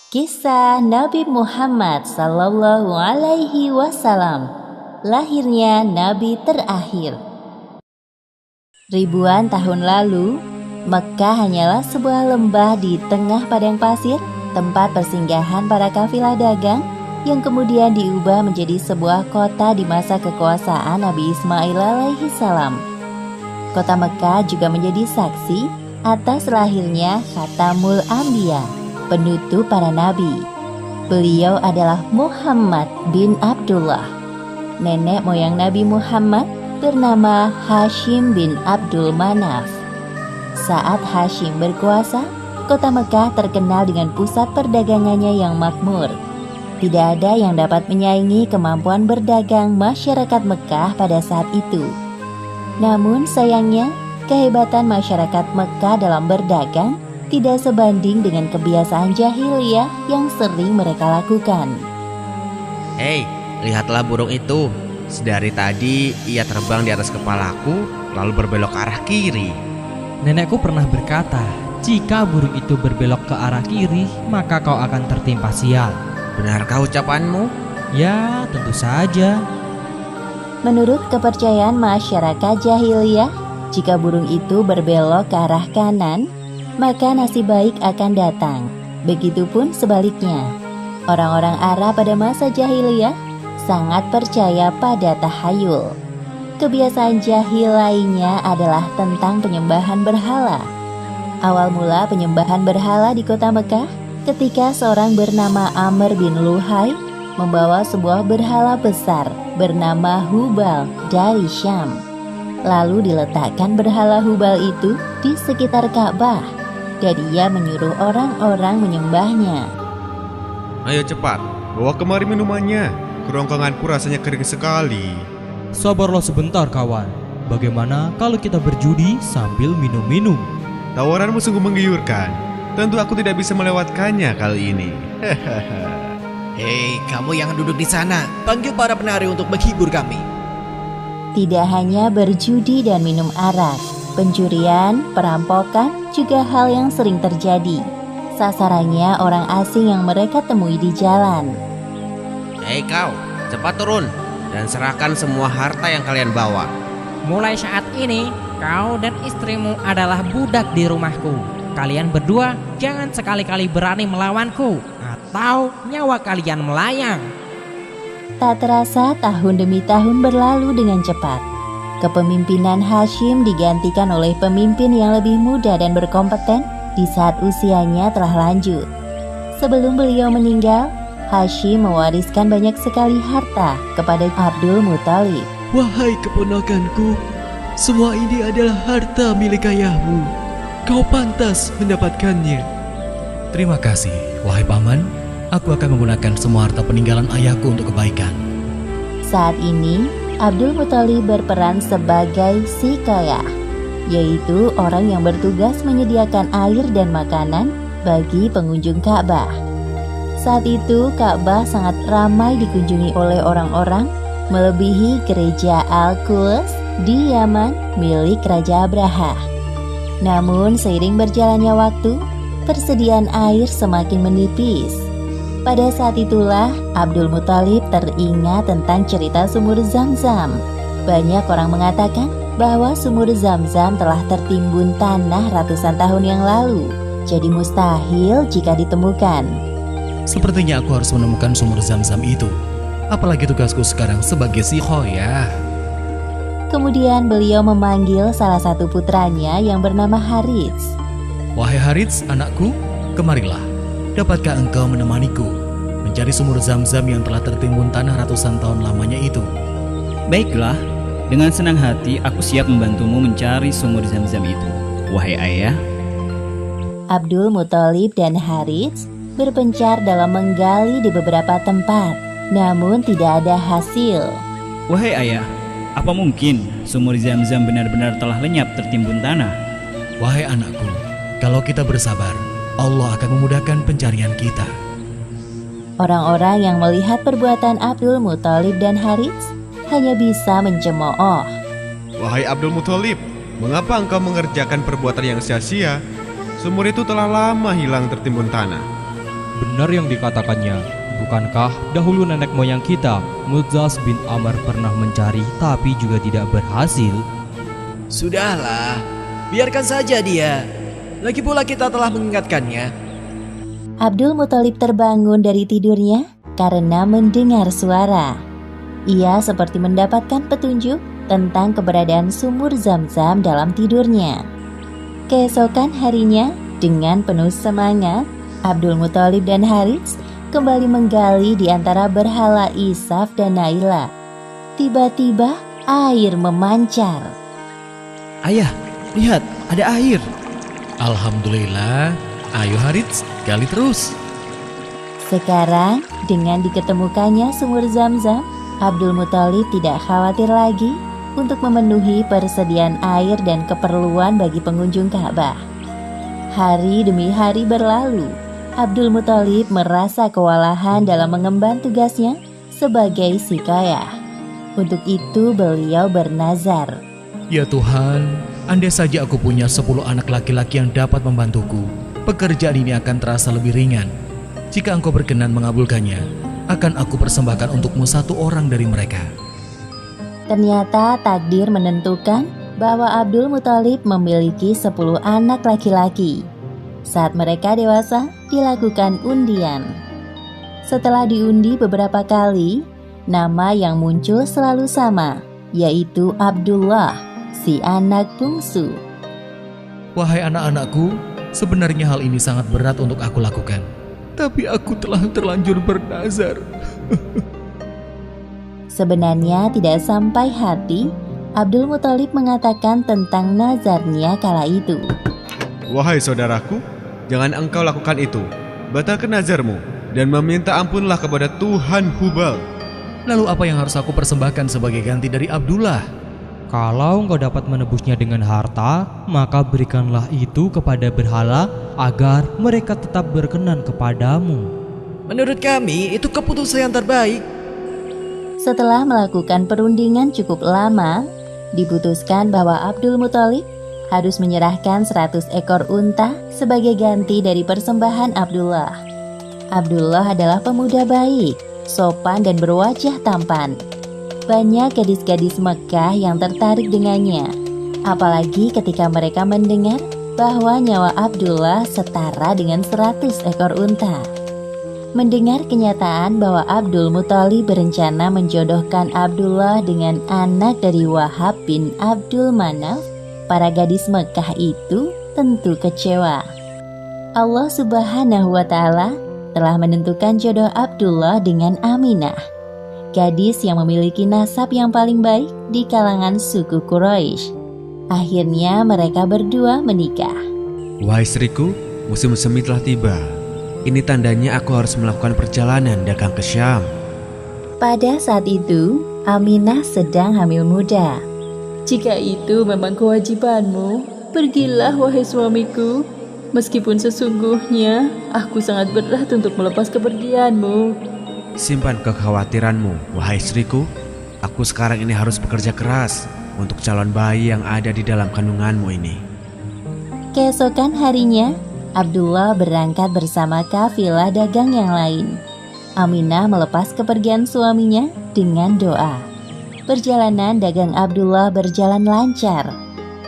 Kisah Nabi Muhammad Sallallahu Alaihi Wasallam, lahirnya Nabi terakhir. Ribuan tahun lalu, Mekkah hanyalah sebuah lembah di tengah padang pasir, tempat persinggahan para kafilah dagang yang kemudian diubah menjadi sebuah kota di masa kekuasaan Nabi Ismail alaihi salam. Kota Mekkah juga menjadi saksi atas lahirnya Khatamul Anbiya, penutup para nabi. Beliau adalah Muhammad bin Abdullah. Nenek moyang Nabi Muhammad bernama Hashim bin Abdul Manaf. Saat Hashim berkuasa, kota Mekkah terkenal dengan pusat perdagangannya yang makmur. Tidak ada yang dapat menyaingi kemampuan berdagang masyarakat Mekkah pada saat itu. Namun sayangnya, kehebatan masyarakat Mekkah dalam berdagang tidak sebanding dengan kebiasaan jahiliyah yang sering mereka lakukan. Hei, lihatlah burung itu. Sedari tadi ia terbang di atas kepalaku, lalu berbelok ke arah kiri. Nenekku pernah berkata, jika burung itu berbelok ke arah kiri, maka kau akan tertimpa sial. Benarkah ucapanmu? Ya, tentu saja. Menurut kepercayaan masyarakat jahiliyah, jika burung itu berbelok ke arah kanan, maka nasib baik akan datang. Begitupun sebaliknya. Orang-orang Arab pada masa jahiliyah sangat percaya pada tahayul. Kebiasaan jahil lainnya adalah tentang penyembahan berhala. Awal mula penyembahan berhala di kota Mekkah ketika seorang bernama Amr bin Luhai membawa sebuah berhala besar bernama Hubal dari Syam. Lalu diletakkan berhala Hubal itu di sekitar Ka'bah dan ia menyuruh orang-orang menyembahnya. Ayo cepat, bawa kemari minumannya. Kerongkonganku rasanya kering sekali. Sabarlah sebentar kawan. Bagaimana kalau kita berjudi sambil minum-minum? Tawaranmu sungguh menggiurkan. Tentu aku tidak bisa melewatkannya kali ini. Hei, kamu yang duduk di sana, panggil para penari untuk menghibur kami. Tidak hanya berjudi dan minum arak, pencurian, perampokan juga hal yang sering terjadi. Sasarannya orang asing yang mereka temui di jalan. Hei kau, cepat turun dan serahkan semua harta yang kalian bawa. Mulai saat ini, kau dan istrimu adalah budak di rumahku. Kalian berdua jangan sekali-kali berani melawanku, atau nyawa kalian melayang. Tak terasa tahun demi tahun berlalu dengan cepat. Kepemimpinan Hashim digantikan oleh pemimpin yang lebih muda dan berkompeten di saat usianya telah lanjut. Sebelum beliau meninggal, Hashim mewariskan banyak sekali harta kepada Abdul Muthalib. Wahai keponakanku, semua ini adalah harta milik ayahmu. Kau pantas mendapatkannya. Terima kasih, wahai paman. Aku akan menggunakan semua harta peninggalan ayahku untuk kebaikan. Saat ini, Abdul Muthalib berperan sebagai sikayah, yaitu orang yang bertugas menyediakan air dan makanan bagi pengunjung Ka'bah. Saat itu, Ka'bah sangat ramai dikunjungi oleh orang-orang, melebihi gereja Al-Quds di Yaman milik Raja Abraha. Namun, seiring berjalannya waktu, persediaan air semakin menipis. Pada saat itulah, Abdul Muthalib teringat tentang cerita sumur Zam-Zam. Banyak orang mengatakan bahwa sumur Zam-Zam telah tertimbun tanah ratusan tahun yang lalu, jadi mustahil jika ditemukan. Sepertinya aku harus menemukan sumur Zam-Zam itu. Apalagi tugasku sekarang sebagai sikhoyah. Kemudian beliau memanggil salah satu putranya yang bernama Harits. Wahai Harits, anakku, kemarilah. Dapatkah engkau menemaniku mencari sumur Zam-Zam yang telah tertimbun tanah ratusan tahun lamanya itu? Baiklah, dengan senang hati aku siap membantumu mencari sumur Zam-Zam itu, wahai ayah. Abdul Muthalib dan Harits berpencar dalam menggali di beberapa tempat, namun tidak ada hasil. Wahai ayah, apa mungkin sumur Zam-Zam benar-benar telah lenyap tertimbun tanah? Wahai anakku, kalau kita bersabar, Allah akan memudahkan pencarian kita. Orang-orang yang melihat perbuatan Abdul Muthalib dan Harits hanya bisa mencemooh. Wahai Abdul Muthalib, mengapa engkau mengerjakan perbuatan yang sia-sia? Sumur itu telah lama hilang tertimbun tanah. Benar yang dikatakannya. Bukankah dahulu nenek moyang kita, Mudzaz bin Amr, pernah mencari tapi juga tidak berhasil? Sudahlah, biarkan saja dia. Lagi pula kita telah mengingatkannya. Abdul Muthalib terbangun dari tidurnya karena mendengar suara. Ia seperti mendapatkan petunjuk tentang keberadaan sumur Zam-Zam dalam tidurnya. Keesokan harinya, dengan penuh semangat, Abdul Muthalib dan Harits kembali menggali di antara berhala Isaf dan Naila. Tiba-tiba air memancar. Ayah, lihat, ada air. Alhamdulillah. Ayo Harits, gali terus. Sekarang, dengan diketemukannya sumur Zam-Zam, Abdul Muthalib tidak khawatir lagi untuk memenuhi persediaan air dan keperluan bagi pengunjung Ka'bah. Hari demi hari berlalu, Abdul Muthalib merasa kewalahan dalam mengemban tugasnya sebagai sikayah. Untuk itu beliau bernazar. Ya Tuhan, andai saja aku punya 10 anak laki-laki yang dapat membantuku, pekerjaan ini akan terasa lebih ringan. Jika engkau berkenan mengabulkannya, akan aku persembahkan untukmu 1 orang dari mereka. Ternyata takdir menentukan bahwa Abdul Muthalib memiliki 10 anak laki-laki. Saat mereka dewasa, dilakukan undian. Setelah diundi beberapa kali, nama yang muncul selalu sama, yaitu Abdullah, si anak bungsu. Wahai anak-anakku, sebenarnya hal ini sangat berat untuk aku lakukan. Tapi aku telah terlanjur bernazar. Sebenarnya tidak sampai hati, Abdul Muthalib mengatakan tentang nazarnya kala itu. Wahai saudaraku, jangan engkau lakukan itu. Batalkan nazarmu dan meminta ampunlah kepada Tuhan Hubal. Lalu apa yang harus aku persembahkan sebagai ganti dari Abdullah? Kalau engkau dapat menebusnya dengan harta, maka berikanlah itu kepada berhala agar mereka tetap berkenan kepadamu. Menurut kami, itu keputusan yang terbaik. Setelah melakukan perundingan cukup lama, diputuskan bahwa Abdul Muthalib harus menyerahkan 100 ekor unta sebagai ganti dari persembahan Abdullah. Abdullah adalah pemuda baik, sopan dan berwajah tampan. Banyak gadis-gadis Mekah yang tertarik dengannya, apalagi ketika mereka mendengar bahwa nyawa Abdullah setara dengan 100 ekor unta. Mendengar kenyataan bahwa Abdul Muthalib berencana menjodohkan Abdullah dengan anak dari Wahab bin Abdul Manaf, para gadis Mekah itu tentu kecewa. Allah Subhanahu wa Ta'ala telah menentukan jodoh Abdullah dengan Aminah, gadis yang memiliki nasab yang paling baik di kalangan suku Quraisy. Akhirnya mereka berdua menikah. Wahai istriku, musim semi telah tiba. Ini tandanya aku harus melakukan perjalanan dagang ke Syam. Pada saat itu, Aminah sedang hamil muda. Jika itu memang kewajibanmu, pergilah wahai suamiku. Meskipun sesungguhnya aku sangat berat untuk melepas kepergianmu. Simpan kekhawatiranmu, wahai istriku. Aku sekarang ini harus bekerja keras untuk calon bayi yang ada di dalam kandunganmu ini. Keesokan harinya, Abdullah berangkat bersama kafilah dagang yang lain. Aminah melepas kepergian suaminya dengan doa. Perjalanan dagang Abdullah berjalan lancar.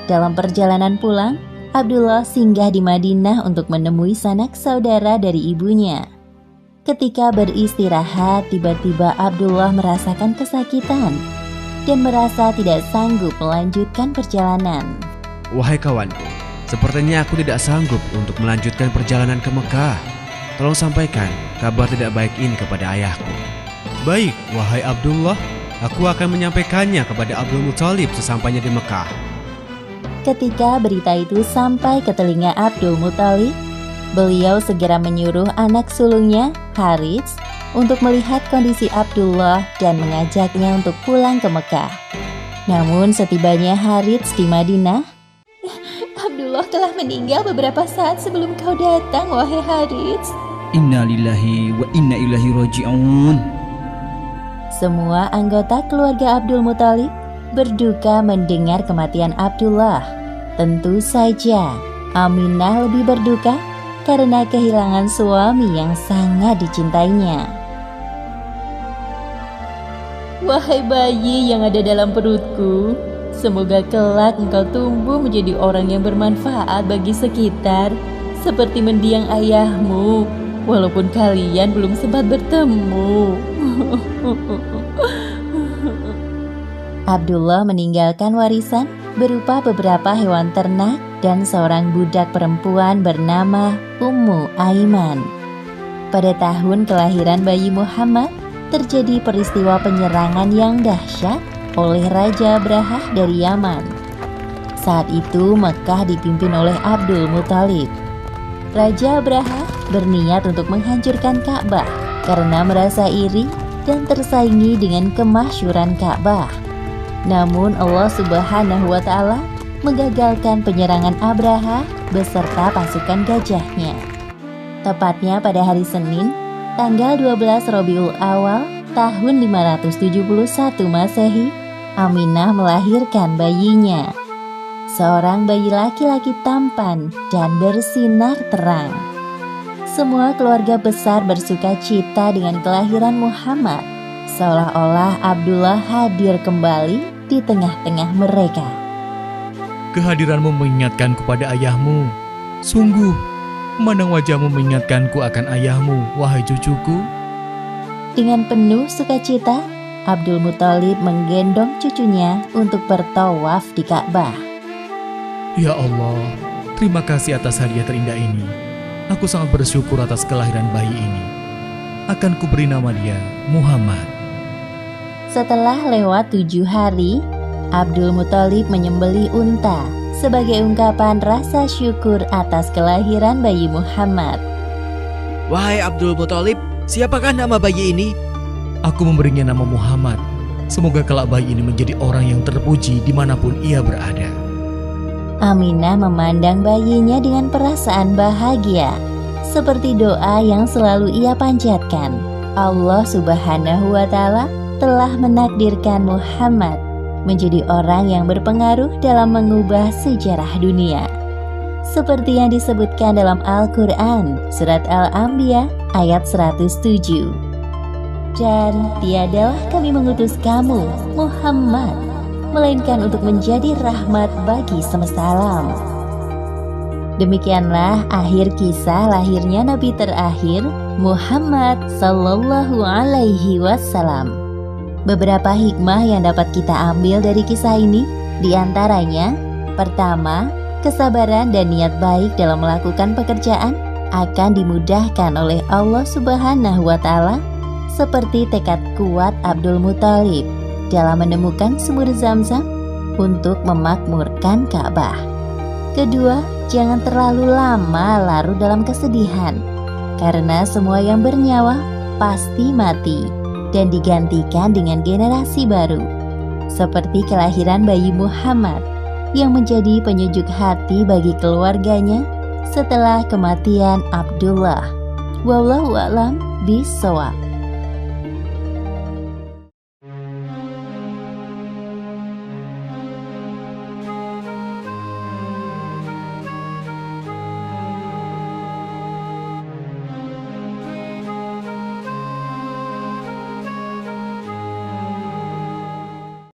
Dalam perjalanan pulang, Abdullah singgah di Madinah untuk menemui sanak saudara dari ibunya. Ketika beristirahat, tiba-tiba Abdullah merasakan kesakitan dan merasa tidak sanggup melanjutkan perjalanan. Wahai kawanku, sepertinya aku tidak sanggup untuk melanjutkan perjalanan ke Mekah. Tolong sampaikan kabar tidak baik ini kepada ayahku. Baik, wahai Abdullah, aku akan menyampaikannya kepada Abdul Muthalib sesampainya di Mekah. Ketika berita itu sampai ke telinga Abdul Muthalib, beliau segera menyuruh anak sulungnya, Harits, untuk melihat kondisi Abdullah dan mengajaknya untuk pulang ke Mekah. Namun setibanya Harits di Madinah, Abdullah telah meninggal beberapa saat sebelum kau datang, wahai Harits. Inna lillahi wa inna ilaihi raji'un. Semua anggota keluarga Abdul Muthalib berduka mendengar kematian Abdullah. Tentu saja Aminah lebih berduka karena kehilangan suami yang sangat dicintainya. Wahai bayi yang ada dalam perutku, semoga kelak engkau tumbuh menjadi orang yang bermanfaat bagi sekitar, seperti mendiang ayahmu, walaupun kalian belum sempat bertemu. Abdullah meninggalkan warisan berupa beberapa hewan ternak dan seorang budak perempuan bernama Ummu Aiman. Pada tahun kelahiran bayi Muhammad, terjadi peristiwa penyerangan yang dahsyat oleh Raja Abrahah dari Yaman. Saat itu Mekah dipimpin oleh Abdul Muthalib. Raja Abrahah berniat untuk menghancurkan Ka'bah karena merasa iri dan tersaingi dengan kemasyhuran Ka'bah. Namun Allah Subhanahu wa Ta'ala menggagalkan penyerangan Abrahah beserta pasukan gajahnya. Tepatnya pada hari Senin, tanggal 12 Rabiul Awal tahun 571 Masehi, Aminah melahirkan bayinya. Seorang bayi laki-laki tampan dan bersinar terang. Semua keluarga besar bersuka cita dengan kelahiran Muhammad, seolah-olah Abdullah hadir kembali di tengah-tengah mereka. Kehadiranmu mengingatkanku pada ayahmu. Sungguh, memandang wajahmu mengingatkanku akan ayahmu, wahai cucuku. Dengan penuh sukacita, Abdul Muthalib menggendong cucunya untuk bertawaf di Ka'bah. Ya Allah, terima kasih atas hadiah terindah ini. Aku sangat bersyukur atas kelahiran bayi ini. Akan kuberi nama dia Muhammad. Setelah lewat 7 hari, Abdul Muthalib menyembelih unta sebagai ungkapan rasa syukur atas kelahiran bayi Muhammad. Wahai Abdul Muthalib, siapakah nama bayi ini? Aku memberinya nama Muhammad. Semoga kelak bayi ini menjadi orang yang terpuji dimanapun ia berada. Aminah memandang bayinya dengan perasaan bahagia, seperti doa yang selalu ia panjatkan. Allah Subhanahu wa Ta'ala telah menakdirkan Muhammad menjadi orang yang berpengaruh dalam mengubah sejarah dunia. Seperti yang disebutkan dalam Al-Quran, Surat Al-Anbiya ayat 107. Dan tiadalah kami mengutus kamu, Muhammad, melainkan untuk menjadi rahmat bagi semesta alam. Demikianlah akhir kisah lahirnya Nabi terakhir, Muhammad Sallallahu Alaihi Wasallam. Beberapa hikmah yang dapat kita ambil dari kisah ini, diantaranya, pertama, kesabaran dan niat baik dalam melakukan pekerjaan akan dimudahkan oleh Allah Subhanahu wa Ta'ala, seperti tekad kuat Abdul Muthalib dalam menemukan sumur Zam-Zam untuk memakmurkan Ka'bah. Kedua, jangan terlalu lama larut dalam kesedihan, karena semua yang bernyawa pasti mati dan digantikan dengan generasi baru, seperti kelahiran bayi Muhammad yang menjadi penyejuk hati bagi keluarganya setelah kematian Abdullah. Wallahu a'lam bishawab.